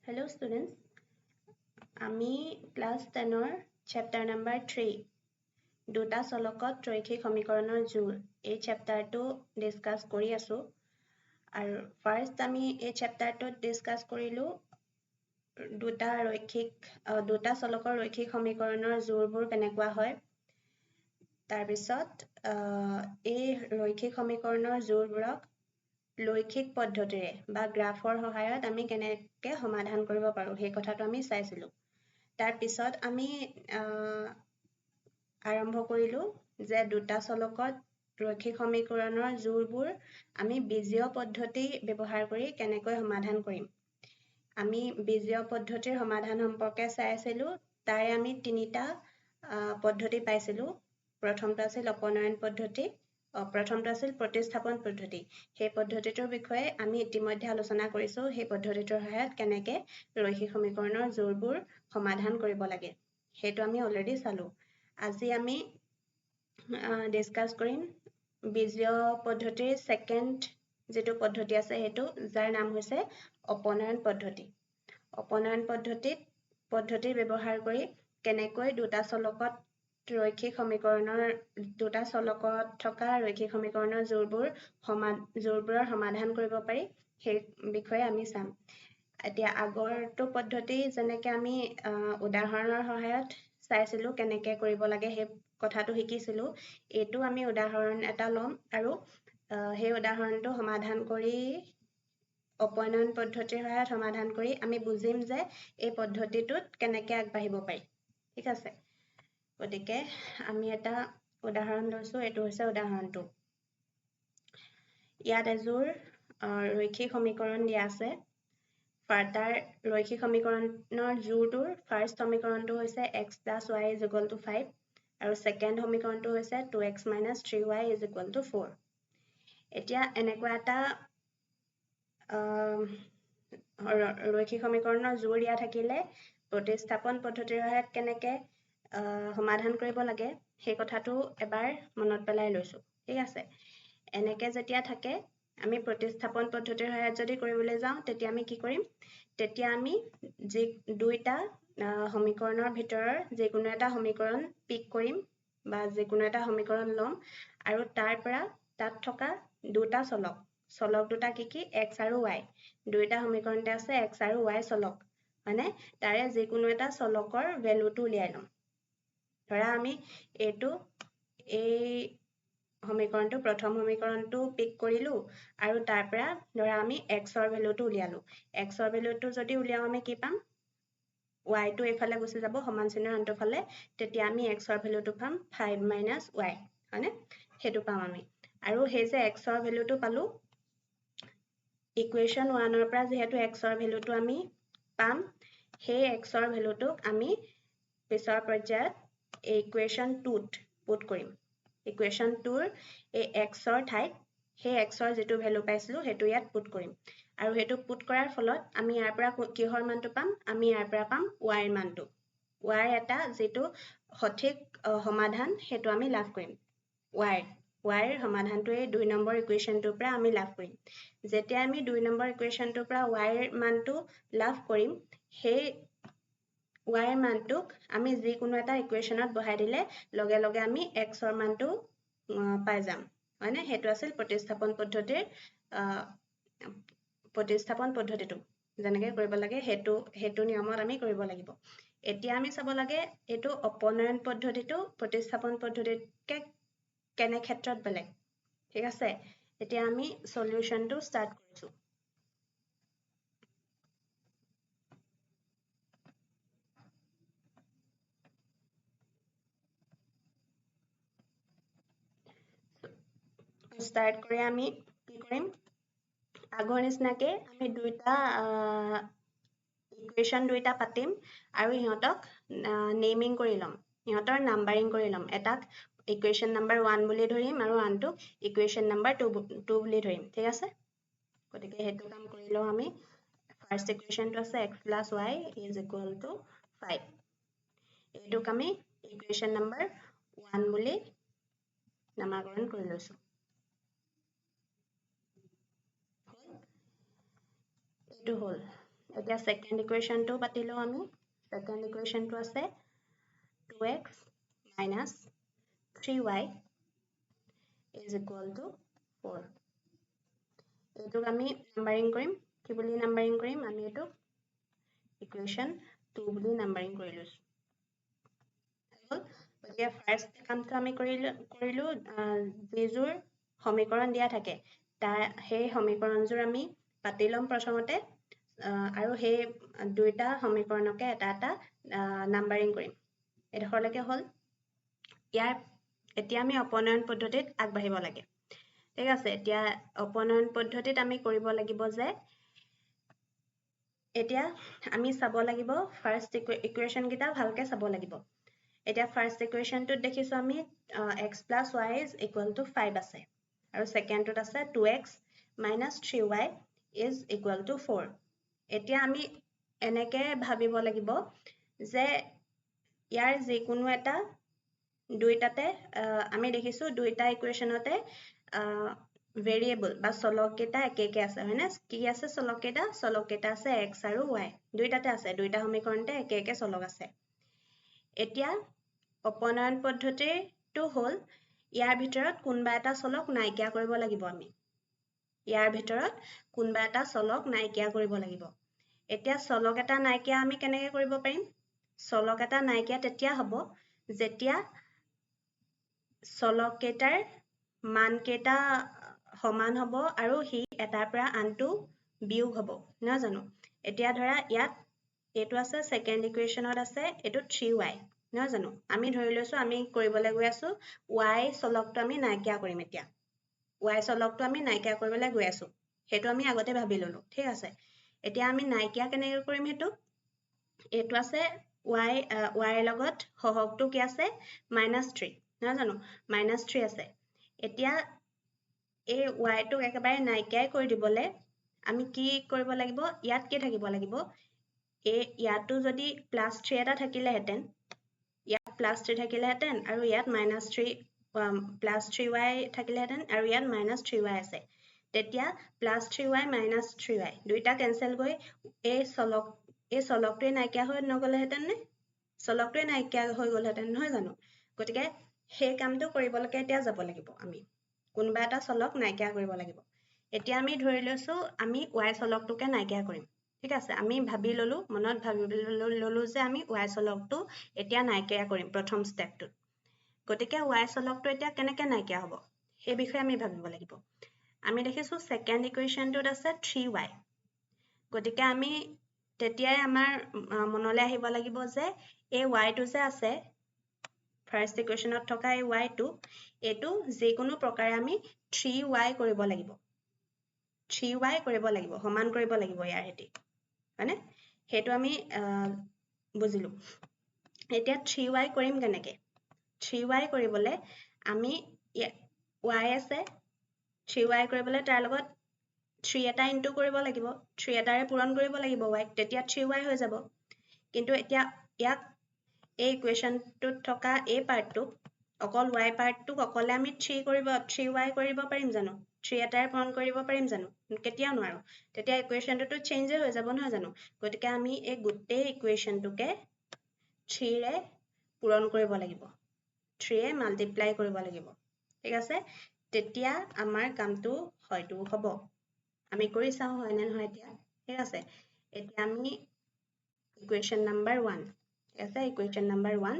Hello students, আমি class 10 chapter number 3 দুটা চলকত ৰৈখিক সমীকৰণৰ জোৰ এই চেপ্টাৰটো ডিসকাস কৰি আছো আৰু ফাৰ্স্ট আমি এই চেপ্টাৰটোত ডিসকাস কৰিলো দুটা চলকৰ ৰৈখিক সমীকৰণৰ জোৰবোৰ কেনেকুৱা হয় তাৰ পিছত এই ৰৈখিক সমীকৰণৰ জোৰবোৰক লৈখিক পদ্ধতিৰে বা গ্ৰাফৰ সহায়ত আমি কেনেকৈ সমাধান কৰিব পাৰো সেই কথাটো আমি চাইছিলো তাৰ পিছত আমি আৰম্ভ কৰিলো যে দুটা চলকত ৰৈখিক সমীকৰণৰ জোৰবোৰ আমি বীজীয় পদ্ধতি ব্যৱহাৰ কৰি কেনেকৈ সমাধান কৰিম আমি বীজীয় পদ্ধতিৰ সমাধান সম্পৰ্কে চাইছিলো তাৰে আমি তিনিটা পদ্ধতি পাইছিলো প্ৰথমটো আছিল অপনয়ন পদ্ধতি প্ৰথমটো আছিল প্ৰতিস্থাপন পদ্ধতি সেই পদ্ধতিটোৰ বিষয়ে আমি ইতিমধ্যে আলোচনা কৰিছো সেই পদ্ধতিটোৰ সহায়ত কেনেকৈ ৰৈখিক সমীকৰণৰ জোৰবোৰ সমাধান কৰিব লাগে সেইটো আমি অলৰেডি চালো আজি আমি ডিসকাস কৰিম বীজীয় পদ্ধতিৰ সেকেন্ড যেটো পদ্ধতি আছে হেতু যাৰ নাম হৈছে অপনয়ন পদ্ধতি অপনয়ন পদ্ধতিৰ ব্যৱহাৰ কৰি কেনেকৈ দুটা চলকত ৰৈখিক সমীকৰণৰ দুটা চলকত থকা ৰৈখিক সমীকৰণৰ জোৰবোৰৰ সমাধান কৰিব পাৰি সেই বিষয়ে আমি চাম এতিয়া আগৰটো পদ্ধতি যেনেকৈ আমি উদাহৰণৰ সহায়ত চাইছিলো কেনেকৈ কৰিব লাগে সেই কথাটো শিকিছিলো এইটো আমি উদাহৰণ এটা লম আৰু সেই উদাহৰণটো সমাধান কৰি অপনয়ন পদ্ধতিৰ সহায়ত সমাধান কৰি আমি বুজিম যে এই পদ্ধতিটোত কেনেকৈ আগবাঢ়িব পাৰি ঠিক আছে গতিকে আমি এটা উদাহৰণ লৈছো এটো হৈছে উদাহৰণটো ইয়াত এজোৰ ৰৈখিক সমীকৰণ দিয়া আছে তাৰ ৰৈখিক সমীকৰণৰ জোৰটোৰ ফাৰ্স্ট সমীকৰণটো হৈছে x + y = 5 আৰু সেকেন্ড সমীকৰণটো হৈছে 2x - 3y = 4 এতিয়া এনেকুৱা এটা ৰৈখিক সমীকৰণৰ জোৰ দিয়া থাকিলে প্ৰতিস্থাপন পদ্ধতিৰ সহায়ত কেনেকৈ সমাধান কৰিব লাগে সেই কথাটো এবাৰ মনত পেলাই লৈছো ঠিক আছে এনেকৈ যেতিয়া থাকে আমি প্ৰতিস্থাপন পদ্ধতিৰ সহায়ত যদি কৰিবলৈ যাওঁ তেতিয়া আমি কি কৰিম তেতিয়া আমি যে দুইটা সমীকৰণৰ ভিতৰৰ যিকোনো এটা সমীকৰণ পিক কৰিম বা যিকোনো এটা সমীকৰণ লম আৰু তাৰ পৰা তাত থকা দুটা চলক দুটা কি x আৰু y দুইটা সমীকৰণতে আছে x আৰু y চলক মানে তাৰে যিকোনো এটা চলকৰ ভ্যালুটো উলিয়াই লম ধৰা আমি এইটো এই সমীকৰণটো প্ৰথম সমীকৰণটো পিক কৰিলো আৰু তাৰ পৰা ধৰা আমি x ৰ ভ্যালুটো উলিয়ালো x ৰ ভ্যালুটো যদি উলিয়াও আমি কি পাম y টো এফালে গুচি যাব সমান চিহ্নৰ আনটো ফালে তেতিয়া আমি x ৰ ভ্যালুটো পাম 5 - y হয়নে হেতু পাম আমি আৰু সেই যে x ৰ ভ্যালুটো পালো ইকুৱেশ্যন 1 ৰ পৰা যেহেতু x ৰ ভ্যালুটো আমি পাম সেই x ৰ ভ্যালুটোক আমি পিছৰ পৰ্যায়ত ইকুৱেশ্যন 2ত পুট কৰিম ইকুৱেশ্যন 2ৰ এই x ৰ ঠাইত সেই x ৰ যেটো ভ্যালু পাইছিলো হেতু ইয়াত পুট কৰিম আৰু হেতু পুট কৰাৰ ফলত আমি ইয়াৰ পৰা কিহৰ মানটো পাম আমি ইয়াৰ পৰা পাম y ৰ মানটো y ৰ এটা যেটো সঠিক সমাধান হেতু আমি লাভ কৰিম y ৰ সমাধানটো এই 2 নম্বৰ ইকুৱেশ্যনটোৰ পৰা আমি লাভ কৰিম যেতিয়া আমি 2 নম্বৰ ইকুৱেশ্যনটোৰ পৰা y ৰ মানটো লাভ কৰিম সেই y ৰ মানটোক আমি যিকোনো এটা ইকুৱেশ্যনত বহাই দিলে লগে লগে আমি x ৰ মানটো পাই যাম হয়নে হেতু আছিল প্ৰতিস্থাপন পদ্ধতিটো যেনেকৈ কৰিব লাগে হেতু নিয়মত আমি কৰিব লাগিব এতিয়া আমি চাব লাগে এটো অপনয়ন পদ্ধতিটো প্ৰতিস্থাপন পদ্ধতিতকৈ কেনে ক্ষেত্ৰত বেলেগ ঠিক আছে এতিয়া আমি সলিউশনটো স্টাৰ্ট কৰিছো স্টাৰ্ট কৰি আমি কি কৰিম আগৰ নিচিনাকে আমি দুইটা ইকুৱেশ্যন দুইটা পাতিম আৰু ইহঁতক নেমিং কৰি লম ইহঁতৰ নাম্বাৰিং কৰি লম এটাক ইকুৱেশ্যন নাম্বাৰ 1 বুলি ধৰিম আৰু আনটোক ইকুৱেশ্যন নাম্বাৰ 2 বুলি ধৰিম ঠিক আছে গতিকে হেতু কাম কৰিলো আমি ফাৰ্স্ট ইকুৱেশ্যনটো আছে x + y = 5 এইটোক আমি ইকুৱেশ্যন নাম্বাৰ 1 বুলি নামাকৰণ কৰি লৈছো এইটো হল এতিয়া সেকেন্ড ইকুৱেশ্যনটো পাতিলো আমি সেকেন্ড ইকুৱেশ্যনটো আছে 2x minus 3y is equal to 4 এইটোক আমি নাম্বাৰিং কৰিম কি বুলি নাম্বাৰিং কৰিম আমি এইটো ইকুৱেশ্যন 2 বুলি নাম্বাৰিং কৰি লৈছো গতিকে ফাৰ্ষ্ট কামটো আমি কৰিলো যিজোৰ সমীকৰণ দিয়া থাকে তাৰ সেই সমীকৰণজোৰ আমি পাতি লম প্ৰথমতে আৰু সেই দুইটা সমীকৰণকে এটা এটা নাম্বাৰিং কৰিম এডখৰলৈকে হ'ল ইয়াৰ এতিয়া আমি অপনয়ন পদ্ধতিত আগবাঢ়িব লাগে ঠিক আছে এতিয়া অপনয়ন পদ্ধতিত আমি কৰিব লাগিব যে এতিয়া আমি চাব লাগিব ফাৰ্ষ্ট ইকুৱেশ্যন কিটা ভালকে চাব লাগিব এতিয়া ফাৰ্ষ্ট ইকুৱেশ্যনটোত দেখিছো আমি x plus y is equal to 5 আছে আৰু সেকেন্ডটোত আছে 2x minus 3y is equal to 4 এতিয়া আমি এনেকে ভাবিব লাগিব যে ইয়াৰ যিকোনো এটা দুইটাতে আমি দেখিছো দুইটা ইকুৱেশ্যনতে ভেৰিয়েবল বা চলক কেইটা একে আছে হয়নে কি আছে চলক কেইটা আছে x আৰু y দুইটাতে আছে দুইটা সমীকৰণতে একে চলক আছে এতিয়া অপনয়ন পদ্ধতিটো হ'ল ইয়াৰ ভিতৰত কোনবা এটা চলক নাইকিয়া কৰিব লাগিব আমি ইয়াৰ ভিতৰত কোনবা এটা চলক নাইকিয়া কৰিব লাগিব এতিয়া চলক এটা নাইকিয়া আমি কেনেকৈ কৰিব পাৰিম চলক এটা নাইকিয়া তেতিয়া হ'ব যেতিয়া চলক কেইটাৰ মান কেইটা সমান হ'ব আৰু হি এটাৰ পৰা আনটো বিয়োগ হ'ব না জানো এতিয়া ধৰা ইয়াত এইটো আছে সেকেন্ড ইকুৱেশ্যনত আছে এইটো 3y না জানো আমি ধৰি লৈছো আমি কৰিবলৈ গৈ আছো y চলকটো আমি নাইকিয়া কৰিম এতিয়া y চলকটো আমি নাইকিয়া কৰিবলৈ গৈ আছো হেতু আমি আগতে ভাবি ললো ঠিক আছে এতিয়া আমি নাইকিয়া কেনেকৈ কৰিম হেতু এইটো আছে y লগত হহগটো কি আছে -3 না জানো -3 আছে এতিয়া এই y টো একেবাৰে নাইকিয়াই কৰি দিবলে আমি কি কৰিব লাগিব ইয়াত কি থাকিব লাগিব ইয়াতো যদি +3 এটা থাকিলে হেতেন ইয়াত +3 থাকিলে হেতেন আৰু ইয়াত -3 +3y থাকিলে হেতেন আৰু ইয়াত -3y আছে তেতিয়া +3y -3y দুইটা কেনসেল গৈ এই চলকটোৱে নাইকিয়া হৈ নগলে হেতেন নে চলকটোৱে নাইকিয়া হৈ গল হেতেন নহয় জানো গতিকে সেই কামটো কৰিবলৈকে এতিয়া যাব লাগিব আমি কোনবা এটা চলক নাইকিয়া কৰিব লাগিব এতিয়া আমি ধৰি লৈছো আমি y চলকটোকে নাইকিয়া কৰিম ঠিক আছে আমি ভাবি ললো মনত ভাবি ললো যে আমি y চলকটো এতিয়া নাইকিয়া কৰিম প্ৰথম স্টেপটোত গতিকে y চলকটো এতিয়া কেনেকৈ নাইকিয়া হ'ব সেই বিষয়ে আমি ভাবিব লাগিব আমি দেখিছো সেকেন্ড ইকুৱেশ্যনটোত আছে 3y গতিকে আমি তেতিয়াই আমাৰ মনলৈ আহিব লাগিব যে এই y টো যে আছে ফাৰ্ষ্ট ইকুৱেশ্যনত থকা এই y টো এটো যিকোনো প্ৰকাৰে আমি 3y কৰিব লাগিব 3y কৰিব লাগিব সমান কৰিব লাগিব ইয়াৰ হেতি মানে হেতু আমি বুজিলো এতিয়া 3y কৰিম কেনেকে 3y কৰিবলে আমি y আছে 3y কৰিবলৈ তাৰ লগত 3 এটা ইনটু কৰিব লাগিব 3 এটাৰে পূৰণ কৰিব লাগিব y তেতিয়া 3y হৈ যাব কিন্তু এতিয়া ইয়াক এই ইকুৱেশ্যনটোত থকা এই পাৰ্টটো অকল y পাৰ্টটোক অকলে আমি 3y কৰিব পাৰিম জানো 3 এটাৰে পূৰণ কৰিব পাৰিম জানো কেতিয়াও নোৱাৰো তেতিয়া ইকুৱেশ্যনটো চেঞ্জ হৈ যাব নহয় জানো গতিকে আমি এই গোটেই ইকুৱেশ্যনটোকে 3 ৰে পূৰণ কৰিব লাগিব 3 ৰে মাল্টিপ্লাই কৰিব লাগিব ঠিক আছে তেতিয়া আমাৰ কামটো হয়তো হ'ব আমি কৰি চাও হয় না নহয় এতিয়া ঠিক আছে এতিয়া আমি ইকুৱেশ্যন নাম্বাৰ 1 ঠিক আছে equation number 1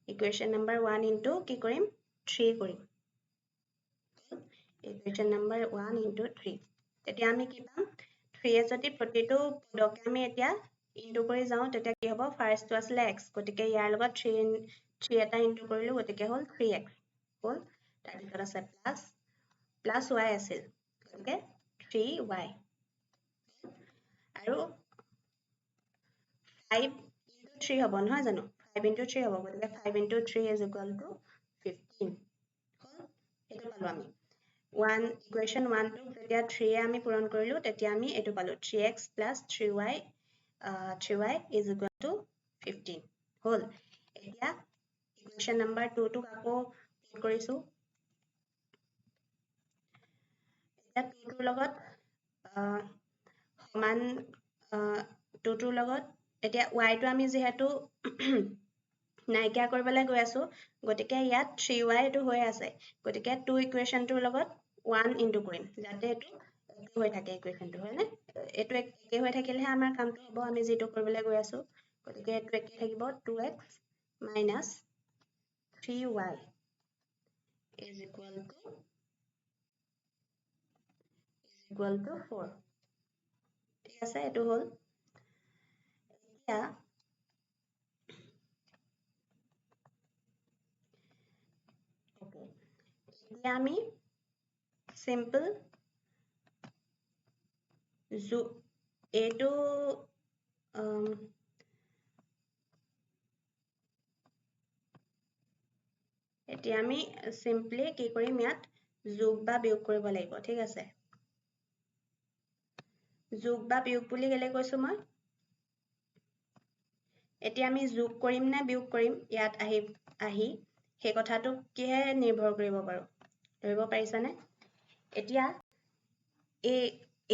equation number 1 into কি কৰিম 3 কৰিম ইকুৱেশ্যন নাম্বাৰ 1 ইনটু 3 তেতিয়া আমি কি পাম 3 এ যদি প্ৰতিটো পদকে আমি এতিয়া ইনটু কৰি যাও তেতিয়া কি হ'ব ফাৰ্ষ্টটো আছিল x গতিকে ইয়াৰ লগত 3 এটা ইনটু কৰিলো গতিকে হ'ল 3x হ'ল তাৰ পিছত আছে প্লাস y আছিল গতিকে 3y আৰু 5 into 3 হ'ব নহয় জানো 5 into 3 হ'ব গতিকে 5 into 3 is equal to 15 হ'ল এটো পালো আমি ইকুৱেশ্যন 1 টো যেতিয়া 3 আমি পূৰণ কৰিলো তেতিয়া আমি এটো পালো 3x plus 3y is equal to 15 হ'ল এতিয়া ইকুৱেশ্যন নাম্বাৰ 2 টোক আকৌ পুট কৰিছো এতিয়া 2 টোৰ লগত সমান 2 টোৰ লগত এতিয়া y টো আমি যেহেতু নাইকিয়া কৰিবলৈ গৈ আছো গতিকে ইয়াত 3y টো হৈ আছে গতিকে 2 ইকুৱেশ্যনটোৰ লগত 1 ইনটু কৰিম যাতে এটো একে হৈ থাকে ইকুৱেশ্যনটো হয়নে এটো একে হৈ থাকিলেহে আমাৰ কামটো হ'ব আমি যেটো কৰিবলৈ গৈ আছো গতিকে এটো একে থাকিব 2x minus 3y is equal to 4 ঠিক আছে এটো হল এতিয়া এতিয়া আমি simple এটো এতিয়া আমি simply কি কৰিম ইয়াত যোগ বা বিয়োগ কৰিব লাগিব ঠিক আছে যোগ বা বিয়োগ বুলি গলে কৈছো মই এতিয়া আমি যোগ কৰিম নে বিয়োগ কৰিম ইয়াত আহি সেই কথাটো কিহে নিৰ্ভৰ কৰিব পাৰো ধৰিব পাৰিছানে এতিয়া এই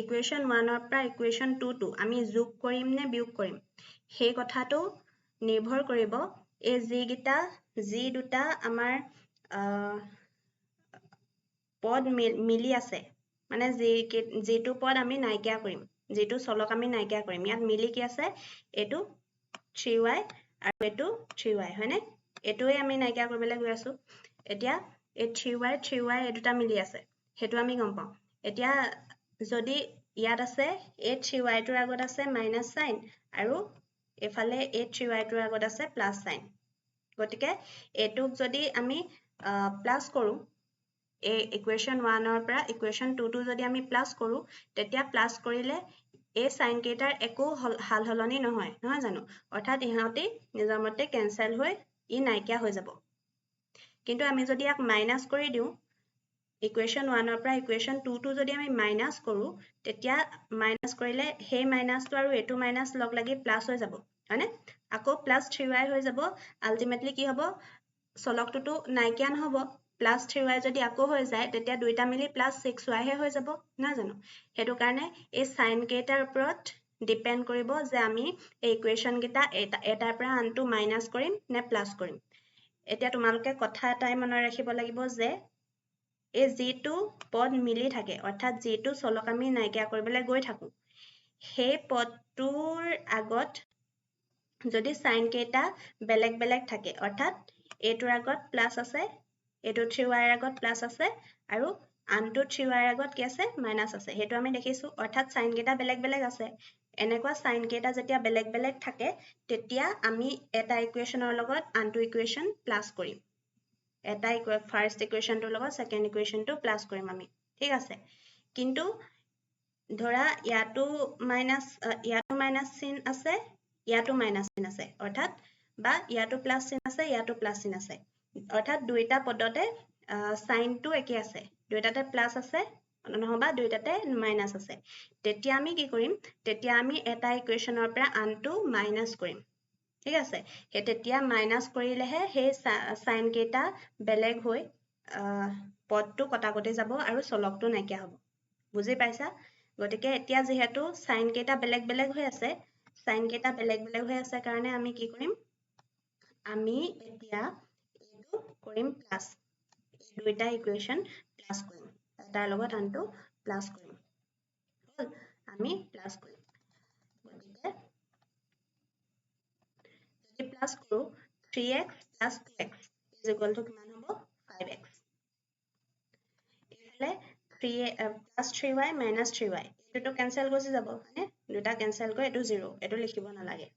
ইকুৱেশ্যন 1 ৰ পৰা ইকুৱেশ্যন 2 টো আমি যোগ কৰিম নে বিয়োগ কৰিম সেই কথাটো নিৰ্ভৰ কৰিব এই যি দুটা আমাৰ পদ মিলি আছে মানে যেটো পদ আমি নাইকিয়া কৰিম যেটো চলক আমি নাইকিয়া কৰিম ইয়াত মিলি কি আছে এটো 3y আৰু এটো 3y হয়নে এটোৱে আমি নাইকিয়া কৰিবলৈ গৈ আছো এতিয়া এই 3y এই দুটা মিলি আছে হেতু আমি গম পাওঁ এতিয়া যদি ইয়াত আছে এই 3y টোৰ আগত আছে মাইনাস সাইন আৰু এফালে এই 3y টোৰ আগত আছে প্লাস সাইন গতিকে এটোক যদি আমি প্লাস কৰো এই ইকুৱেশ্যন 1 ৰ পৰা ইকুৱেশ্যন 2 টো যদি আমি প্লাস কৰো তেতিয়া প্লাস কৰিলে এই সাইন কেইটাৰ একো হালহলনি নহয় জানো অৰ্থাৎ ইহঁতি নিজৰ মতে কেনসেল হৈ ই নাইকিয়া হৈ যাব কিন্তু আমি যদি ইয়াক মাইনাস কৰি দিও ইকুৱেশ্যন 1 ৰ পৰা ইকুৱেশ্যন 2 টো যদি আমি মাইনাস কৰো তেতিয়া মাইনাস কৰিলে সেই মাইনাসটো আৰু এটো মাইনাস লগ লাগি প্লাস হৈ যাব হয়নে আকৌ প্লাস 3y হৈ যাব আলটিমেটলি কি হ'ব চলকটোটো নাইকিয়া নহব প্লাস 3y যদি আকৌ হৈ যায় তেতিয়া দুইটা মিলি প্লাস 6y হে হৈ যাব না জানো হেতু কাৰণে এই সাইন কেইটাৰ ওপৰত ডিপেন্ড কৰিব যে আমি এই ইকুৱেশ্যন কেইটা এটাৰ পৰা আনটো মাইনাস কৰিম নে প্লাস কৰিম এতিয়া তোমালোকে কথা এটাই মনত ৰাখিব লাগিব যে এই যেটো পদ মিলি থাকে অৰ্থাৎ যেটো চলক আমি নাইকিয়া কৰিবলৈ গৈ থাকো সেই পদটোৰ আগত যদি সাইন কেইটা বেলেগ বেলেগ থাকে অৰ্থাৎ এটোৰ আগত প্লাস আছে এটো 3y ৰ আগত প্লাস আছে আৰু আনটো 3y ৰ আগত কি আছে মাইনাস আছে হেতু আমি দেখিছো অৰ্থাৎ সাইন কেইটা বেলেগ বেলেগ আছে এনেকুৱা সাইন কেইটা যেতিয়া বেলেগ বেলেগ থাকে তেতিয়া আমি এটা ইকুৱেশ্যনৰ লগত আনটো ইকুৱেশ্যন প্লাস কৰিম এটা ফাৰ্স্ট ইকুৱেশ্যনটোৰ লগত সেকেন্ড ইকুৱেশ্যনটো প্লাস কৰিম আমি ঠিক আছে কিন্তু ধৰা ইয়াটো মাইনাস চিন আছে ইয়াটো মাইনাস চিন আছে অৰ্থাৎ বা ইয়াটো প্লাস চিন আছে ইয়াটো প্লাস চিন আছে অৰ্থাৎ দুইটা পদতে সাইনটো একে আছে দুইটাতে প্লাস আছে নহবা দুইটাতে মাইনাস আছে তেতিয়া আমি কি কৰিম তেতিয়া আমি এটা ইকুৱেশ্যনৰ পৰা আনটো মাইনাস কৰিম ঠিক আছে হে তেতিয়া মাইনাস কৰিলেহে সেই সাইন কেইটা বেলেগ হৈ পদটো কটাকটি যাব আৰু চলকটো নাইকিয়া হ'ব বুজি পাইছা গতিকে এতিয়া যেহেতু সাইন কেইটা বেলেগ বেলেগ হৈ আছে কাৰণে আমি কি কৰিম আমি এতিয়া এটো কৰিম প্লাস দুইটা ইকুৱেশ্যন প্লাস কৰিম এটাৰ লগত আনটো প্লাস কৰিম হল আমি প্লাস কৰিম গতিকে যদি প্লাস কৰো 3x plus 2x is equal to কিমান হ'ব 5x এফালে 3 plus 3y minus 3y এটো কেনসেল হৈ যাব মানে দুটা কেনসেল কৰি এটো 0 এটো লিখিব নালাগে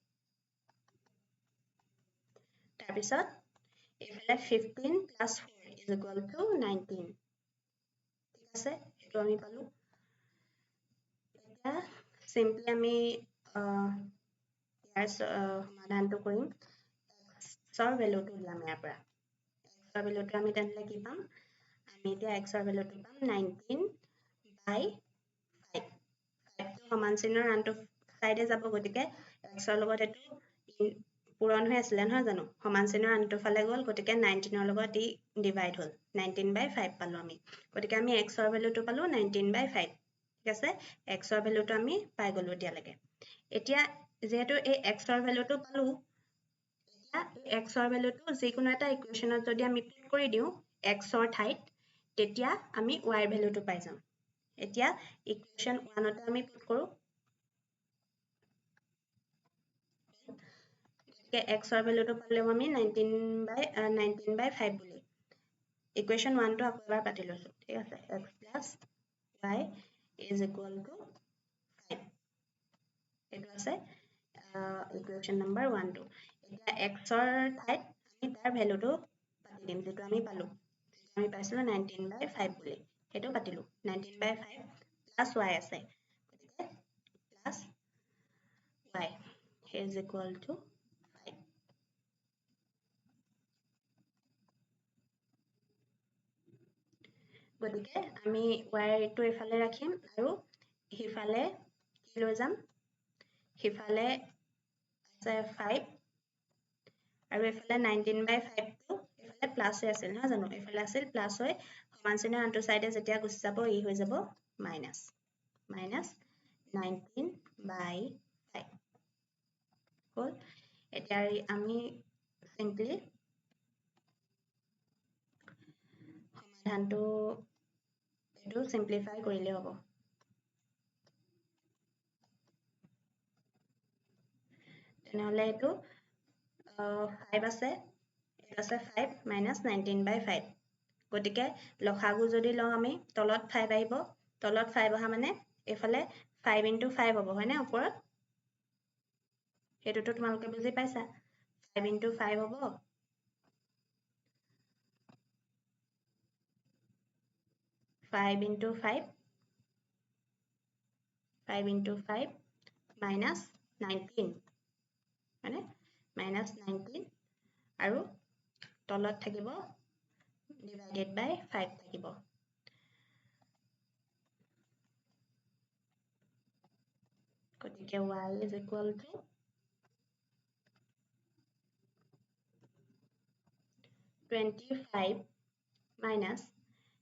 তাৰ পিছত এফালে 15 plus 4 is equal to 19 ঠিক আছে এটো আমি পালো এটা সিম্পলি আমি ইয়াৰ সমাধানটো কৰিম x ৰ ভ্যালুটো উলাম ইয়াৰ পৰা x ৰ ভ্যালুটো আমি তেনলে কি পাম আমি এতিয়া x ৰ ভ্যালুটো পাম 19/5 5 টো সমান চিনৰ আনটো সাইডে যাব গতিকে x ৰ লগত এটো পূৰণ হৈ আছিলে নহয় জানো সমান চিহ্নৰ আনটো ফালে গ'ল গতিকে 19 ৰ লগত ই ডিভাইড হ'ল 19/5 পালো আমি গতিকে আমি x ৰ ভ্যালুটো পালো 19/5 ঠিক আছে x ৰ ভ্যালুটো আমি পাই গলো এতিয়ালৈকে এতিয়া যেহেতু এই x ৰ ভ্যালুটো পালো এতিয়া x ৰ ভ্যালুটো যিকোনো এটা ইকুৱেচনত যদি আমি পুট কৰি দিও x ৰ ঠাইত তেতিয়া আমি y ৰ ভ্যালুটো পাই যাম এতিয়া ইকুৱেচন 1 তে আমি পুট কৰো x ৰ ভ্যালুটো পালেও আমি 19/5 বুলি ইকুৱেচন 1 টো আকৌ এবাৰ পাতি লৈছো ঠিক আছে x + y is equal to 5 এটো আছে ইকুৱেচন নম্বৰ 1 টো এতিয়া x ৰ ঠাইত আমি তাৰ ভ্যালুটো পাতি দিম যেটো আমি পালো আমি পাইছিলো 19/5 বুলি হেটো পাতিলো 19/5 plus y আছে গতিকে plus y is equal to 5 গতিকে আমি y টো এফালে ৰাখিম আৰু হিফালে কি লৈ যাম হিফালে আছে 5 আৰু এফালে 19/5 টো এফালে প্লাস হৈ আছিল নহয় জানো এফালে আছিল প্লাস হৈ সমান চিহ্নৰ আনটো সাইডে যেতিয়া গুছি যাব ই হৈ যাব মাইনাস 19/5 হল এতিয়া আমি সিম্পলি সমাধানটো এটো সিম্পলিফাই কৰিলে হ'ব তেনেহলে এটো 5 আছে এটা আছে 5 - 19/5 গতিকে লসাগু যদি লও আমি তলত 5 আহিব তলত 5 অহা মানে এফালে 5 * 5 হ'ব হয়নে ওপৰত হেতুটো তোমালোকে বুজি পাইছা 5 * 5 হ'ব 5 * 5 5 * 5 minus 19 মানে minus 19 আৰু তলত থাকিব divided by 5 থাকিব গতিকে y is equal to 25 minus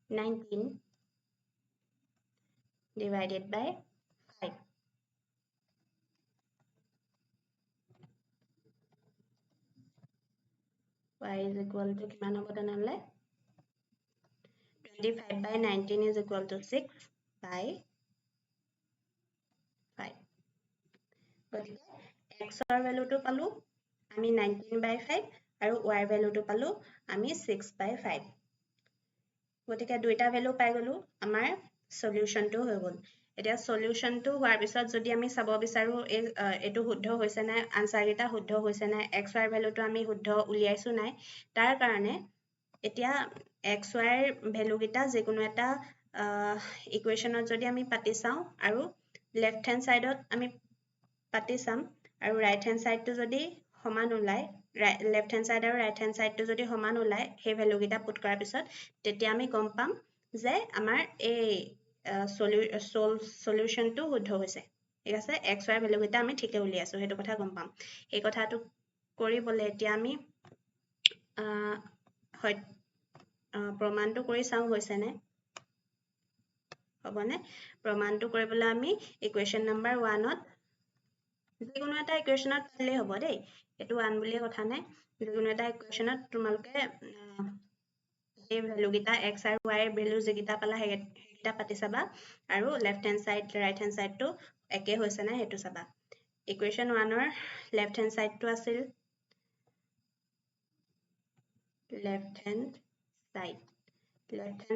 19 divided by 5 y is equal to কিমান হ'ব তেনেহলে 25/19 is equal to 6/5 গতিকে x ৰ ভ্যালুটো পালো আমি 19/5 আৰু y ৰ ভ্যালুটো পালো আমি 6/5 গতিকে দুইটা ভ্যালু পাই গলো আমাৰ সলিউশনটো হৈ গল এতিয়া সলিউশনটো হোৱাৰ পিছত যদি আমি চাব বিচাৰো এটো শুদ্ধ হৈছে নাই আনসাৰ গিটা শুদ্ধ হৈছে নাই x y ৰ ভ্যালুটো আমি শুদ্ধ উলিয়াইছো নাই তাৰ কাৰণে এতিয়া x y ৰ ভ্যালু গিটা যিকোনো এটা ইকুৱেচনত যদি আমি পাতি চাও আৰু লেফট হ্যান্ড সাইডত আমি পাতি চাম আৰু ৰাইট হ্যান্ড সাইডটো যদি সমান ওলাই লেফট হ্যান্ড সাইড আৰু ৰাইট হ্যান্ড সাইডটো যদি সমান ওলাই সেই ভ্যালু গিটা পুট কৰাৰ পিছত তেতিয়া আমি গম পাম যে আমাৰ এই সলিউশনটো শুদ্ধ হৈছে ঠিক আছে x y ভ্যালু গিটা আমি ঠিকে উলিয়াইছো হেতু কথা গম পাম এই কথাটো কৰিবলে এতিয়া আমি প্ৰমাণটো কৰি চাও হৈছে নে হবনে প্ৰমাণটো কৰিবলৈ আমি ইকুৱেচন নম্বৰ 1 ত যিকোনো এটা ইকুৱেচনত পালে হ'ব দেই এটো আন বুলি কথা নাই যিকোনো এটা ইকুৱেচনত তোমালকে এই ভ্যালু গিটা x আৰু y ৰ ভ্যালু যেগিটা পালা হেগিটা পাতি চাবা আৰু left hand side right hand সাইডটো একে হৈছে না হেতু চাবা ইকুৱেচন 1 ৰ লেফট হ্যান্ড সাইডটো আছিল লেফট হ্যান্ড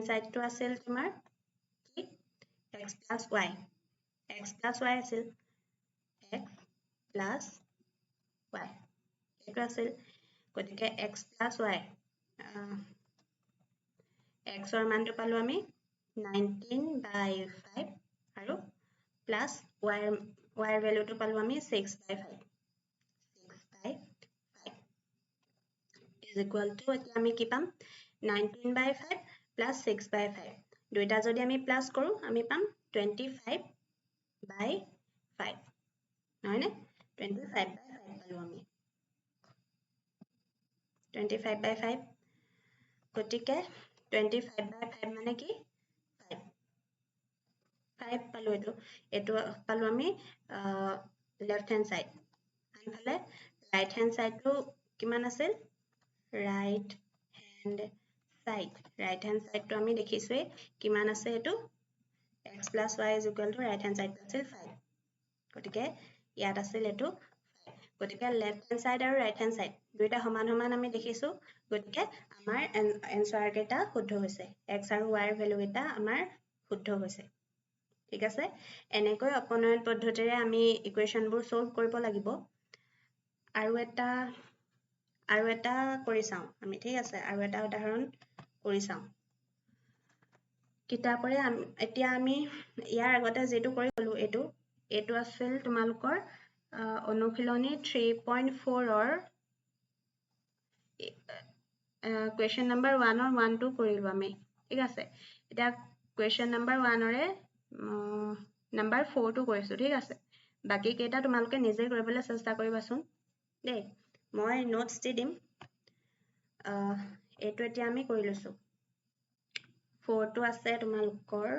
সাইডটো আছিল তোমাৰ কি x + y আছিল x plus y এটো আছিল গতিকে x plus y x ৰ মানটো পালো আমি 19/5 আৰু plus y ৰ ভ্যালুটো পালো আমি 6/5 is equal to এতিয়া আমি কি পাম 19/5 plus 6/5 দুইটা যদি আমি প্লাস কৰো আমি পাম 25/5 নহয়নে 25/5 পালো আমি 25 by 5 গতিকে 25 by 5 মানে কি 5 5 পালো এটো পালো আমি লেফট হ্যান্ড সাইড আনফালে রাইট হ্যান্ড সাইডটো কিমান আছিল রাইট হ্যান্ড সাইডটো আমি দেখিছোৱে কিমান আছে এটো x plus y is equal to right hand side আছিল 5 গতিকে ইয়াত আছিল এটো গতিকে লেফট হ্যান্ড সাইড আৰু ৰাইট হ্যান্ড সাইড দুইটা সমান সমান আমি দেখিছো গতিকে আমাৰ এনসাৰ কেটা শুদ্ধ হৈছে x আৰু y ৰ ভ্যালু কেটা আমাৰ শুদ্ধ হৈছে ঠিক আছে এনেকৈ অপনয়ন পদ্ধতিৰে আমি ইকুৱেচনবোৰ সলভ কৰিব লাগিব আৰু এটা কৰি চাও আমি ঠিক আছে আৰু এটা উদাহৰণ কৰি চাও কিতাপৰে এতিয়া আমি ইয়াৰ আগতে যেটো কৰি গলো এটো আছিল তোমালোকৰ অনুশীলনী 3.4 ৰ question number 1 or 1 2 কৰিলো আমি ঠিক আছে এটা question number 1 ৰে number 4 টো কৰিছো ঠিক আছে বাকি কেটা তোমালোকে নিজে কৰিবলৈ চেষ্টা কৰিবাচোন দেই মই নোটস দি দিম এটো এতিয়া আমি কৰি লৈছো 4 টো আছে তোমালোকৰ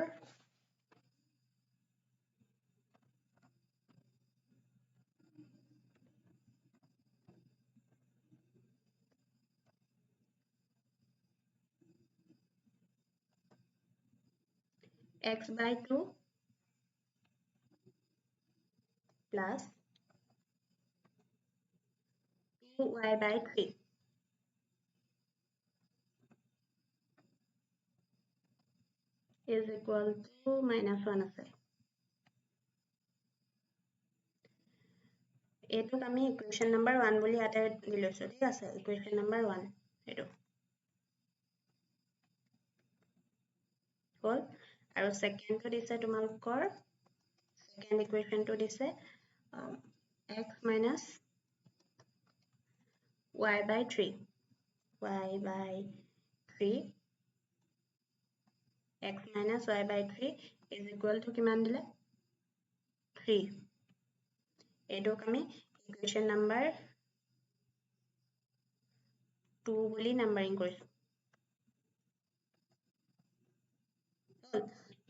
x by 2 plus 2y by 3 is equal to minus 1 আছে এটো আমি ইকুৱেচন নম্বৰ 1 বুলি আতে দি লৈছো ঠিক আছে ইকুৱেচন নম্বৰ 1 এটো হল আৰু সেকেন্ড টো দিছে তোমালোকৰ সেকেন্ড ইকুৱেচন টো দিছে x minus y by 3 x minus y by 3 is equal to কিমান দিলে 3 এটো আমি ইকুৱেচন নম্বৰ 2 বুলি নাম্বাৰিং কৰিছো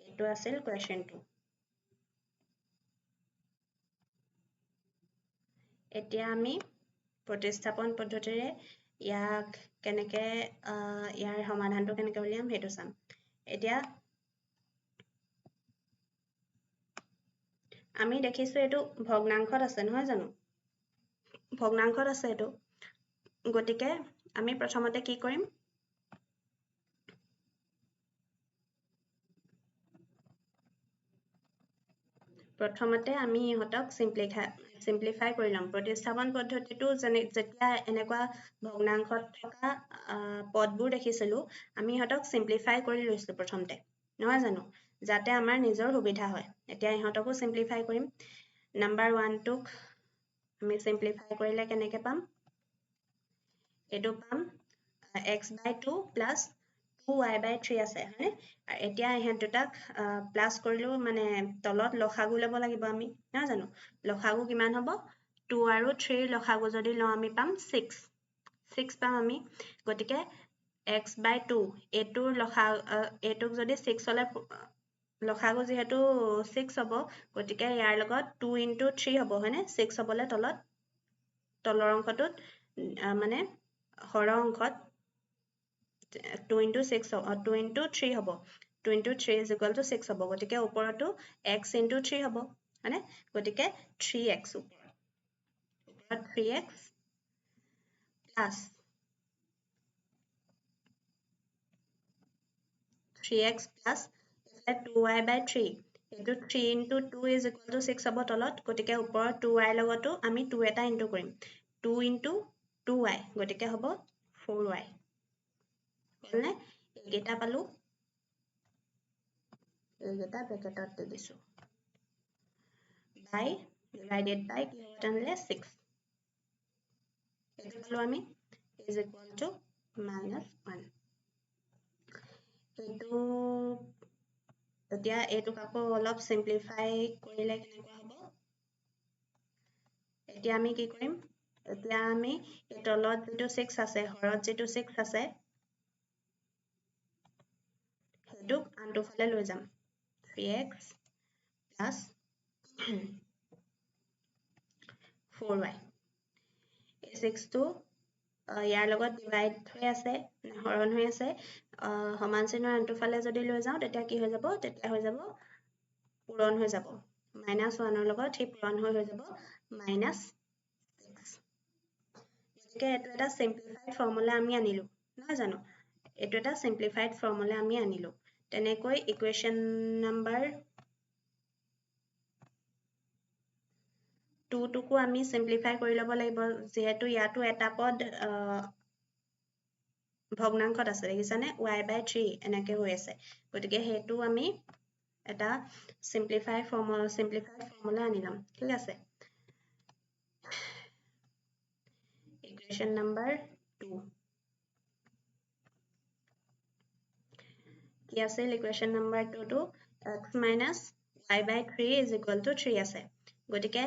এটো আছিল কোৱেশ্চন 2 এতিয়া আমি প্ৰতিস্থাপন পদ্ধতিৰে ইয়াক কেনেকে ইয়াৰ সমাধানটো কেনেকে উলিয়াম হেতু চাম এতিয়া আমি দেখিছো এটো ভগ্নাংশত আছে নহয় জানো ভগ্নাংশত আছে এটো গতিকে আমি প্ৰথমতে কি কৰিম প্ৰথমতে আমি ইহতক সিম্পলিফাই কৰি লম প্ৰতিস্থাপন পদ্ধতিটো যেতিয়া এনেকুৱা ভগ্নাংশত থকা পদবোৰ দেখিছিলো আমি ইহতক সিম্পলিফাই কৰি লৈছো প্ৰথমতে নহয় জানো যাতে আমাৰ নিজৰ সুবিধা হয় এতিয়া ইহতকো সিম্পলিফাই কৰিম নাম্বাৰ 1 টুক আমি সিম্পলিফাই কৰিলে কেনেকে পাম এটো পাম x by 2 plus 2y by 3 আছে হয়নে এতিয়া ইহত দুটাক প্লাস কৰিলো মানে তলত লসাগু লব লাগিব আমি না জানো লসাগু কিমান হ'ব 2 আৰু 3 লসাগু যদি লও আমি পাম 6 পাম আমি গতিকে x by 2 এটোৰ লসাগু এটোক যদি 6 হলে লসাগু যেহেতু 6 হ'ব গতিকে ইয়াৰ লগত 2 into 3 হ'ব হয়নে 6 হ'বলে তলৰ অংশটোত মানে হৰ অংশত 2 into 6 2 into 3 হ'ব 2 into 3 is equal to 6 হ'ব গতিকে ওপৰতো x into 3 হ'ব মানে গতিকে 3x ওপৰত 3x plus 3x plus 2y by 3 এটো 3 into 2 is equal to 6 হ'ব তলত গতিকে ওপৰত 2y লগতো আমি 2 এটা ইনটু কৰিম 2 into 2y গতিকে হ'ব 4y হলনে এইটা পালো এইটা ব্ৰেকেটত দি দিছো by divided by কি হ'ব তানলে 6 এইটো পালো আমি is equal to minus 1 এইটো এতিয়া এইটোক আকৌ অলপ সিম্পলিফাই কৰিলে কেনেকুৱা হ'ব এতিয়া আমি কি কৰিম তেতিয়া আমি এই তলত যেটো 6 আছে হৰত যেটো 6 আছে হেতু আনটো ফালে লৈ যাম 3x plus 4y এই 6 টো ইয়াৰ লগত ডিভাইড হৈ আছে হৰণ হৈ আছে সমান চিহ্নৰ আনটো ফালে যদি লৈ যাওঁ তেতিয়া কি হৈ যাব তেতিয়া হৈ যাব পূৰণ হৈ যাব -1 ৰ লগত ঠিক পূৰণ হৈ যাব -6 গতিকে এটো এটা সিম্পলিফাইড ফৰ্মুলা আমি আনিলো নহয় জানো এটো এটা সিম্পলিফাইড ফৰ্মুলা আমি আনিলো তেনেকৈ ইকুৱেশ্যন নাম্বাৰ 2 টুকু আমি সিম্পলিফাই কৰি ল'ব লাগিব যেহেতু ইয়াতো এটা পদ ভগ্নাংশত আছে দেখিছানে y/3 এনেকৈ হৈ আছে গতিকে হেতু আমি এটা সিম্পলিফাইড ফৰ্মুলা আনিলাম ঠিক আছে ইকুৱেশ্যন নাম্বাৰ 2 কি আছে ইকুৱেশ্যন নাম্বাৰ 2 টো x - y/3 = 3 আছে গতিকে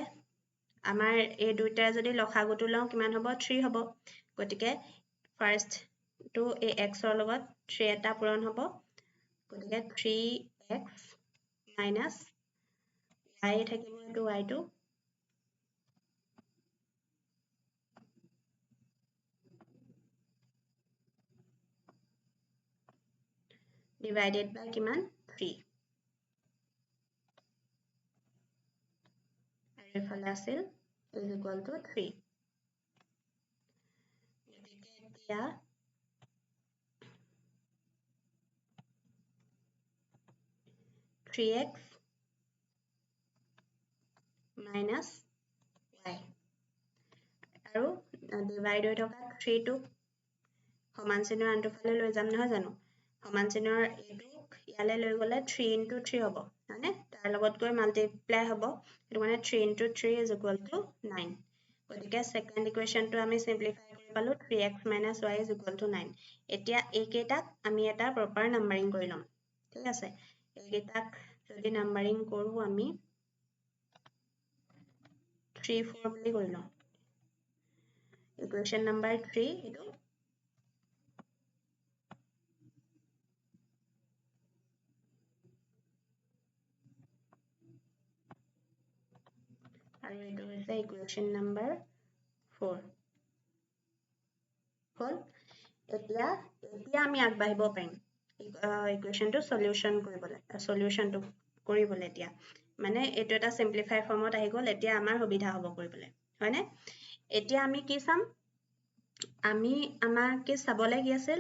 আমাৰ এই দুইটা যদি লসাগুটো লওঁ কিমান হ'ব 3 হ'ব গতিকে ফাৰ্স্ট টু এই x ৰ লগত 3 এটা পূৰণ হ'ব গতিকে 3x - y থাকিব এটো y টো divided by কিমান 3 আৰু এফালে আছিল is equal to 3 গতিকে এতিয়া -3x minus y আৰু ডিভাইড হৈ থকা 3 টো সমান চিহ্নৰ আনটো ফালে লৈ যাম নহয় জানো সমান চিহ্নৰ এটো ইয়ালে লৈ গলে 3 into 3 হ'ব মানে তাৰ লগত গৈ মাল্টিপ্লাই হ'ব এটো মানে 3 into 3 is equal to 9 গতিকে সেকেন্ড ইকুৱেশ্যনটো আমি সিম্পলিফাই কৰি পালো 3x - y is equal to 9 এতিয়া এইকেইটাক আমি এটা প্ৰপাৰ নাম্বাৰিং কৰি লম ঠিক আছে এইকেইটাক যদি নাম্বাৰিং কৰো আমি 3 4 বুলি কৰি লম ইকুৱেশ্যন নাম্বাৰ 3 এটো আৰু এটো হৈছে ইকুৱেশ্যন নাম্বাৰ 4 হল এতিয়া আমি আগবাঢ়িব পাৰিম ইকুৱেশ্যনটো সলিউশনটো কৰিবলৈ এতিয়া মানে এটো এটা সিম্পলিফাই ফৰ্মত আহি গল এতিয়া আমাৰ সুবিধা হ'ব কৰিবলৈ হয়নে এতিয়া আমি কি চাম আমি আমাক চাব লাগি আছিল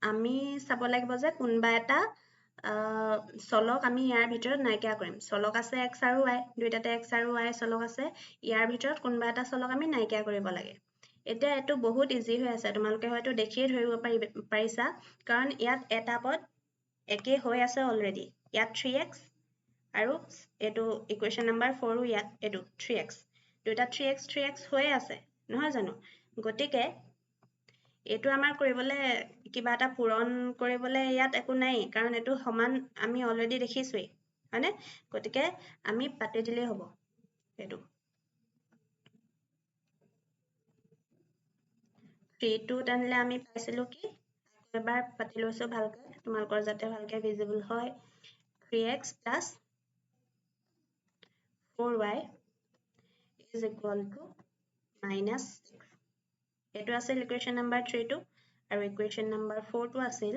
আমি চাব লাগিব যে কোনবা এটা চলক আমি ইয়াৰ ভিতৰত নাইকিয়া কৰিম চলক আছে x আৰু y দুইটাতে x আৰু y চলক আছে ইয়াৰ ভিতৰত কোনবা এটা চলক আমি নাইকিয়া কৰিব লাগে এতিয়া এটো বহুত ইজি হৈ আছে তোমালোকে হয়তো দেখিয়ে ধৰিব পাৰিছা কাৰণ ইয়াত এটা পদ একে হৈ আছে অলৰেডি ইয়াত 3x আৰু এটো ইকুৱেশ্যন নাম্বাৰ 4 ও ইয়াত এটো 3x দুইটা 3x হৈ আছে নহয় জানো গতিকে এটো আমাৰ কৰিবলৈ কিবা এটা পূৰণ কৰিবলৈ ইয়াত একো নাই কাৰণ এটো সমান আমি অলৰেডি দেখিছোই হয়নে গতিকে আমি পাতি দিলেই হ'ব এটো 3 টো টানলে আমি পাইছিলো কি এবাৰ পাতি লৈছো ভালকে তোমালোকৰ যাতে ভালকে ভিজিবল হয় 3x plus 4y is equal to minus 6 এটো আছিল ইকুৱেশ্যন নাম্বাৰ 3 টো আৰু ইকুৱেশ্যন নাম্বাৰ 4 টো আছিল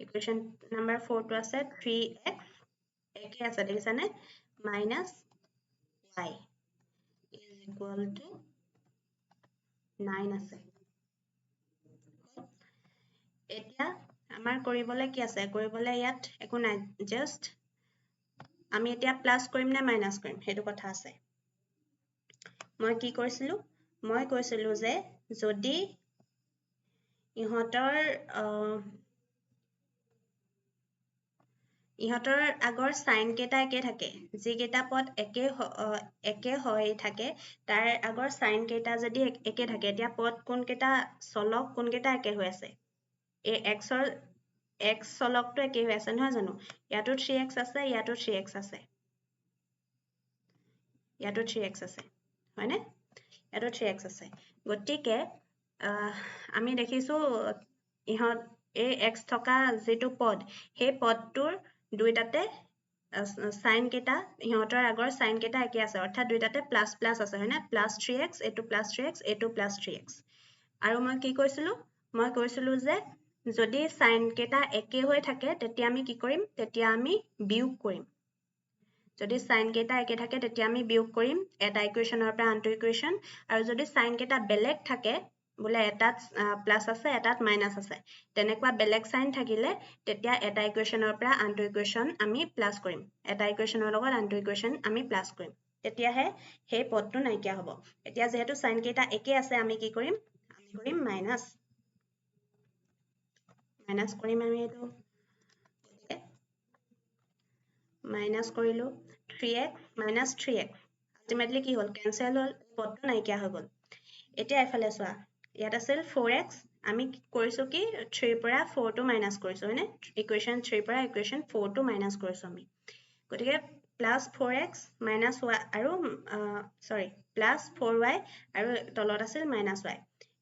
ইকুৱেশ্যন নাম্বাৰ 4 টো আছে 3x একে আছে দেখিছানে minus y is equal to 9 আছে এতিয়া আমাৰ কৰিবলৈ কি আছে কৰিবলৈ ইয়াত একো নাই জাস্ট আমি এতিয়া প্লাস কৰিম নে মাইনাস কৰিম হেতু কথা আছে মই কি কৰিছিলো মই কৈছিলো যে যদি ইহতৰ আগৰ সাইন কেটা একে থাকে যি কেটা পদ একে হৈ থাকে তাৰ আগৰ সাইন কেটা যদি একে থাকে এতিয়া পদ কোন কেটা চলক কোন কেটা একে হৈ আছে এই x চলকটো একে হৈ আছে নহয় জানো ইয়াতো 3x আছে ইয়াতো 3x আছে ইয়াতো 3x আছে হয়নে ইয়াতো 3x আছে গতিকে আমি দেখিছো ইহত এই x থকা যেটো পদ সেই পদটোৰ দুইটাতে সাইন কেটা ইহতৰ আগৰ সাইন কেটা একে আছে অৰ্থাৎ দুইটাতে প্লাস প্লাস আছে হয়নে প্লাস 3x এটো প্লাস 3x এটো প্লাস 3x আৰু মই কি কৈছিলো যে যদি সাইন কেটা একে হৈ থাকে তেতিয়া আমি কি কৰিম তেতিয়া আমি বিয়োগ কৰিম যদি সাইন কেটা একে থাকে তেতিয়া আমি বিয়োগ কৰিম এটা ইকুৱেচনৰ পৰা আনটো ইকুৱেচন আৰু যদি সাইন কেটা বেলেগ থাকে বলে এটাত প্লাস আছে এটাত মাইনাস আছে তেনেকুৱা বেলেগ সাইন থাকিলে তেতিয়া এটা ইকুৱেচনৰ পৰা আনটো ইকুৱেচন আমি প্লাস কৰিম এটা ইকুৱেচনৰ লগত আনটো ইকুৱেচন আমি প্লাস কৰিম তেতিয়াহে সেই পদটো নাইকিয়া হ'ব এতিয়া যেহেতু সাইন কেটা একে আছে আমি কি কৰিম মাইনাস কৰিম আমি এটো মাইনাস কৰিলো 3x minus 3x ultimately কি হল cancel হল পদটো নাইকিয়া হৈ গল এতিয়া এফালে চোৱা ইয়াত আছিল 4x আমি কৰিছো কি 3 পৰা 4 টো মাইনাস কৰিছো হয়নে ইকুৱেচন 3 পৰা ইকুৱেচন 4 টো মাইনাস কৰিছো আমি গতিকে plus 4x minus y আৰু সৰি plus 4y আৰু তলত আছিল minus y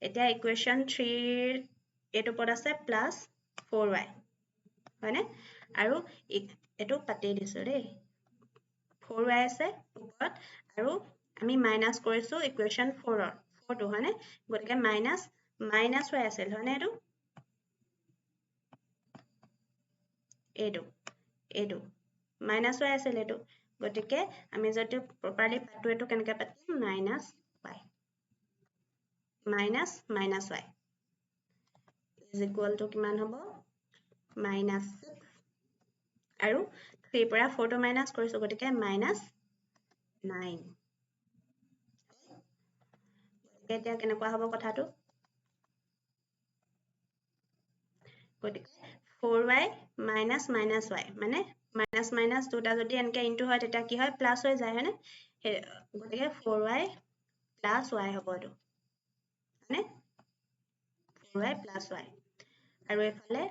এতিয়া ইকুৱেচন 3 এটো পদ আছে plus 4y হয়নে আৰু এটো পাতি দিছো দেই 4y আছে ওপৰত আৰু আমি মাইনাস কৰিছো ইকুৱেচন 4 ৰ 4 টো হয়নে গতিকে মাইনাস y আছিল হয়নে এটো মাইনাস y আছিল এটো গতিকে আমি যদি প্ৰপাৰলি পাতো এটো কেনেকৈ পাতিম minus y is equal to কিমান হ'ব minus 6 আৰু 3 পৰা 4 টো মাইনাস কৰিছো গতিকে minus 9 এতিয়া কেনেকুৱা হ'ব কথাটো গতিকে 4y minus y মানে minus minus দুটা যদি এনেকে ইনটু হয় তেতিয়া কি হয় প্লাস হৈ যায় হয়নে গতিকে 4y plus y হ'ব এটো মানে 4y plus y আৰু এফালে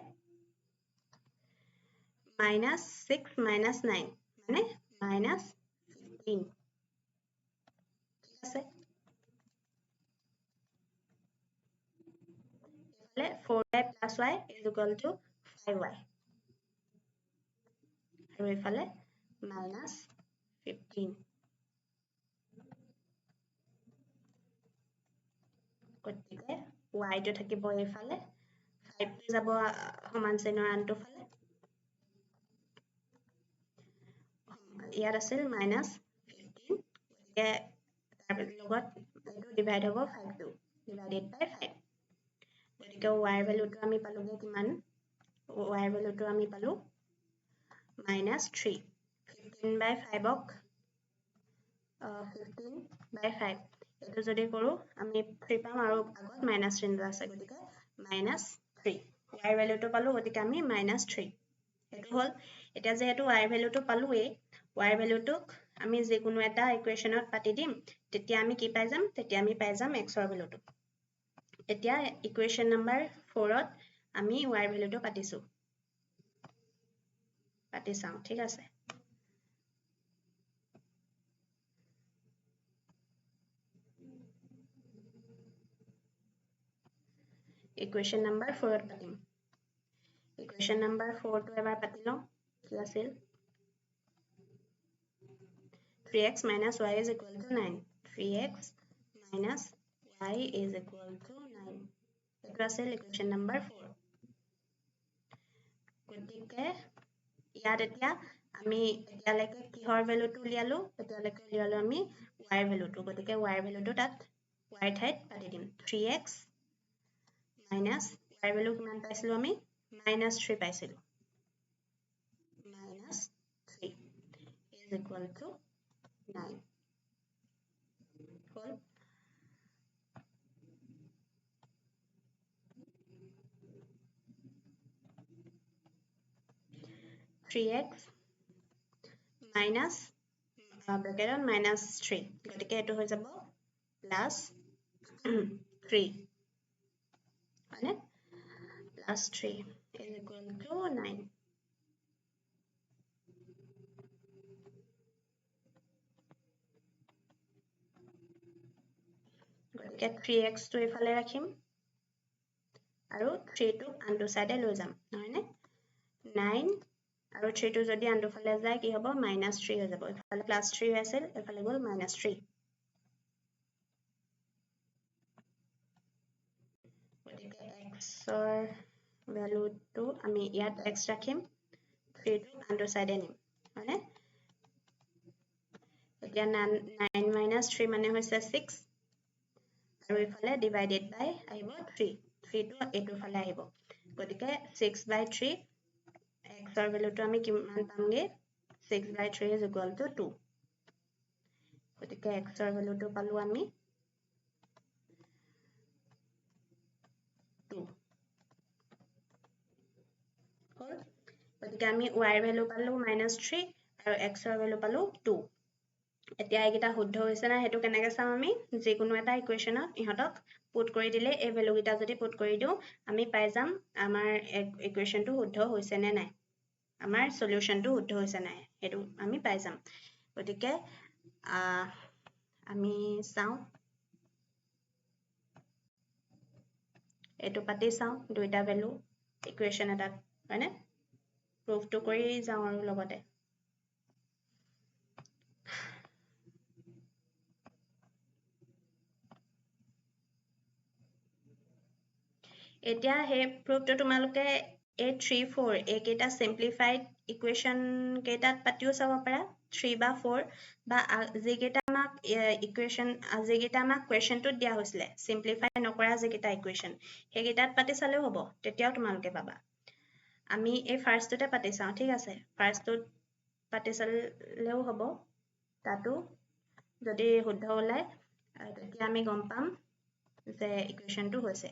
minus 6 minus 9 মানে minus 15 ঠিক আছে এফালে 4y plus y is equal to 5y আৰু এফালে minus 15 গতিকে y টো থাকিব এফালে 5 টো যাব সমান চিনৰ আনটো ফালে ইয়াত আছিল minus 15 গতিকে তাৰ লগত এটো ডিভাইড হ'ব 5 টো divided by 5 গতিকে y ভ্যালুটো আমি পালোগে কিমান y ভ্যালুটো আমি পালো minus 3 15 by 5 ক 15 by 5 এটো যদি কৰো আমি 3 পাম আৰু আগত minus চিহ্ন আছে গতিকে minus 3 y ভ্যালুটো পালো গতিকে আমি minus 3 এটো হল এতিয়া যেহেতু y ভ্যালুটো পালোৱে y ভ্যালুটোক আমি যে কোনো এটা ইকুৱেচনত পাতি দিম তেতিয়া আমি কি পাই যাম তেতিয়া আমি পাই যাম x ৰ ভ্যালুটো এতিয়া ইকুৱেচন নম্বৰ 4 ত আমি y ভ্যালুটো পাতি চাও ঠিক আছে ইকুৱেচন নম্বৰ 4 ত পাতিম ইকুৱেচন নম্বৰ 4 টো এবাৰ পাতি লওঁ কি আছিল 3x minus y is equal to 9 3x minus y is equal to 9 এটো আছিল ইকুৱেচন নম্বৰ 4 গতিকে ইয়াত এতিয়া আমি এতিয়ালৈকে কিহৰ ভ্যালুটো উলিয়ালো এতিয়ালৈকে উলিয়ালো আমি y ভ্যালুটো গতিকে y ভ্যালুটো তাত y ঠাইত পাতি দিম 3x minus y ভ্যালু কিমান পাইছিলো আমি minus 3 পাইছিলো minus 3 is equal to 9 hall 3x minus bracket on minus 3 গতিকে এটো হৈ যাব plus 3 মানে plus 3 is equal to 9 গতিকে 3x টো এফালে ৰাখিম আৰু 3 টো আনটো সাইডে লৈ যাম নহয়নে 9 আৰু 3 টো যদি আনটো ফালে যায় কি হ'ব -3 হৈ যাব এফালে +3 আছিল এফালে গ'ল -3 গতিকে x ৰ ভ্যালুটো আমি ইয়াত x ৰাখিম 3 টো আনটো সাইডে নিম হয়নে এতিয়া 9 - 3 মানে হৈছে 6 আৰু ইফালে ডিভাইডেড বাই আহিব 3 3 টো এটো ফালে আহিব গতিকে 6/3 x ৰ ভ্যালুটো আমি কিমান পামগে 6/3 is equal to 2 গতিকে x ৰ ভ্যালুটো পালো আমি 2 হল গতিকে আমি y ৰ ভ্যালু পালো -3 আৰু x ৰ ভ্যালু পালো 2 এতিয়া এইকেইটা শুদ্ধ হৈছে না হেতু কেনেকৈ চাম আমি যিকোনো এটা ইকুৱেচনত ইহতক পুট কৰি দিলে এই ভ্যালু গিটা যদি পুট কৰি দিও আমি পাই যাম আমাৰ ইকুৱেচনটো শুদ্ধ হৈছে নে নাই আমাৰ সলিউশনটো শুদ্ধ হৈছে নাই হেতু আমি পাই যাম গতিকে আমি চাও এটো পাতি চাও দুইটা ভ্যালু ইকুৱেচন এটা হয়নে প্ৰুফটো কৰি যাও আৰু লগতে এতিয়া হে প্ৰুফটো তোমালোকে A3 4 এইকেইটা সিম্পলিফাইড ইকুৱেচন কেইটাত পাতিও চাব পাৰা 3 বা 4 বা যেকেইটা আমাক ইকুৱেচন যেকেইটা আমাক কোৱেচনটো দিয়া হৈছিল সিম্পলিফাই নকৰা যেকেইটা ইকুৱেচন হেগেইটাত পাতি চালেও হ'ব তেতিয়াও তোমালোকে পাবা আমি এই ফাৰ্ষ্টটোতে পাতি চাও ঠিক আছে ফাৰ্ষ্টটোত পাতি চালেও হ'ব তাতো যদি শুদ্ধ ওলাই তেতিয়া আমি গম পাম যে ইকুৱেচনটো হৈছে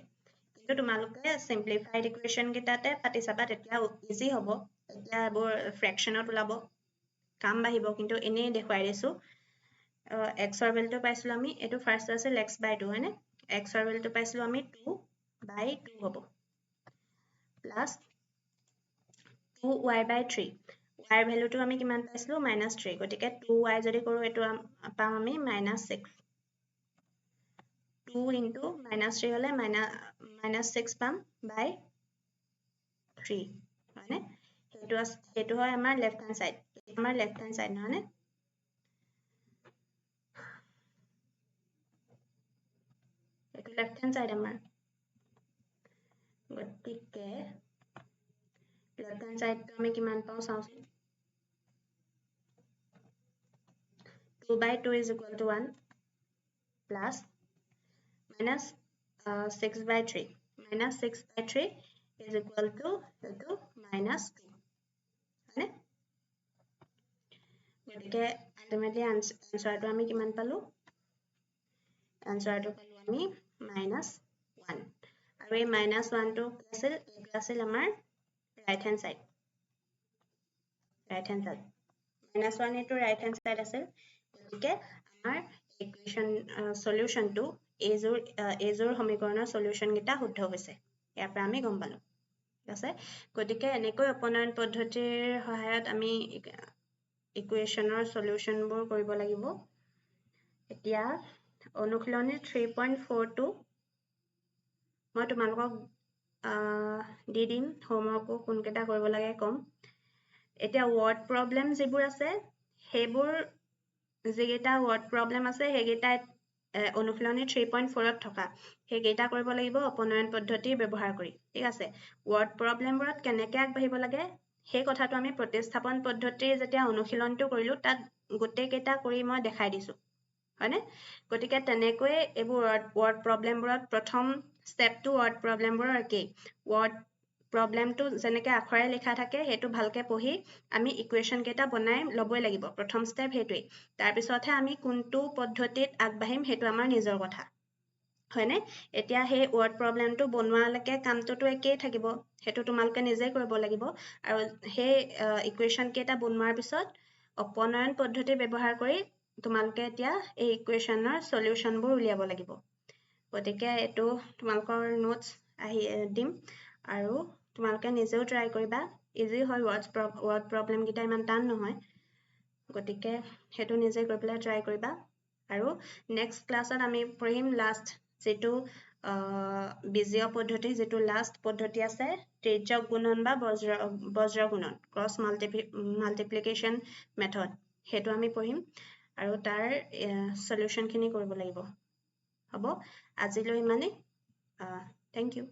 কিন্তু তোমালোকে সিম্পলিফাইড ইকুৱেচন কেইটাতে পাতি চাবা তেতিয়া ইজি হ'ব এতিয়া বৰ ফ্ৰেকশনত ওলাব কাম বাহিব কিন্তু এনে দেখুৱাই দিছো x ৰ ভ্যালুটো পাইছিলো আমি এটো ফাৰ্ষ্ট আছিল x/2 হয়নে x ৰ ভ্যালুটো পাইছিলো আমি 2/2 হ'ব প্লাস 2y/3 y ৰ ভ্যালুটো আমি কিমান পাইছিলো -3 গতিকে 2y যদি কৰো এটো পাম আমি -6 2 into -3 হলে -6 পাম by 3 হয়নে হেতু হয় আমাৰ লেফট হ্যান্ড সাইড আমাৰ লেফট হ্যান্ড সাইড নহয়নে এটো লেফট হ্যান্ড সাইড আমাৰ গতিকে লেফট হ্যান্ড সাইডটো আমি কিমান পাও চাওচোন 2/2 is equal to 1 plus minus 6/3 minus 6/3 is equal to -2 হয়নে গতিকে আলটিমেটলি আনসাৰটো আমি কিমান পালো আনসাৰটো পালো আমি -1 আৰু এই -1 টো কি আছিল আমাৰ ৰাইট হ্যান্ড সাইড -1 এটো ৰাইট হ্যান্ড সাইড আছিল গতিকে আমাৰ ইকুৱেচন সলিউশনটো এজোৰ সমীকৰণৰ সলিউশন গিটা শুদ্ধ হৈছে ইয়াৰ পৰা আমি গম পালো ঠিক আছে গতিকে এনেকৈ অপনয়ন পদ্ধতিৰ সহায়ত আমি ইকুৱেচনৰ সলিউশনবোৰ কৰিব লাগিব এতিয়া অনুশীলনী 3.42 মই তোমালোকক দি দিম হোমৱৰ্কো কোনকেটা কৰিব লাগে কম এতিয়া ওয়াৰ্ড প্ৰবলেম যেবোৰ আছে হেবোৰ যেগেটা ওয়াৰ্ড প্ৰবলেম আছে হেগেটা অনুশীলনী 3.4 ত থকা হেগেটা কৰিব লাগিব অপনয়ন পদ্ধতি ব্যৱহাৰ কৰি ঠিক আছে ওয়াৰ্ড প্ৰবলেমবোৰত কেনেকৈ আগবাঢ়িব লাগে সেই কথাটো আমি প্ৰতিস্থাপন পদ্ধতিৰ যেতিয়া অনুশীলনটো কৰিলো তাত গোটেই কেইটা কৰি মই দেখাই দিছো হয়নে গতিকে তেনেকৈ এবোৰ ওয়াৰ্ড প্ৰবলেমবোৰত প্ৰথম স্টেপটো ওয়াৰ্ড প্ৰবলেমবোৰৰ কি ওয়াৰ্ড প্ৰবলেমটো যেনেকৈ আখৰে লিখা থাকে হেতু ভালকে পঢ়ি আমি ইকুৱেচন কেটা বনাই লবই লাগিব প্ৰথম স্টেপ হেতুই তাৰ পিছতহে আমি কোনটো পদ্ধতিত আগবাঢ়িম হেতু আমাৰ নিজৰ কথা হয়নে এতিয়া হে ওয়াৰ্ড প্ৰবলেমটো বনোৱালৈকে কামটোটো একেই থাকিব হেতু তোমালোকে নিজে কৰিব লাগিব আৰু হে ইকুৱেচন কেটা বনোৱাৰ পিছত অপনয়ন পদ্ধতি ব্যৱহাৰ কৰি তোমালোকে এতিয়া এই ইকুৱেচনৰ সলিউশনবোৰ উলিয়াব লাগিব গতিকে এটো তোমালোকৰ নোটস আহি দিম আৰু তোমালোকে নিজেও ট্ৰাই কৰিবা ইজি হয় ওয়াৰ্ড প্ৰবলেম গিটা ইমান টান নহয় গতিকে হেতু নিজে কৰি পেলাই ট্ৰাই কৰিবা আৰু নেক্সট ক্লাছত আমি পঢ়িম লাষ্ট যেটো বীজীয় পদ্ধতি যেটো লাষ্ট পদ্ধতি আছে ত্ৰিজ্যক গুণন বা বজ্ৰ গুণন ক্ৰছ মাল্টিপ্লিকেশ্যন মেথড হেতু আমি পঢ়িম আৰু তাৰ সলিউশন খিনি কৰিব লাগিব হ'ব আজিলৈ মানে থ্যাংক ইউ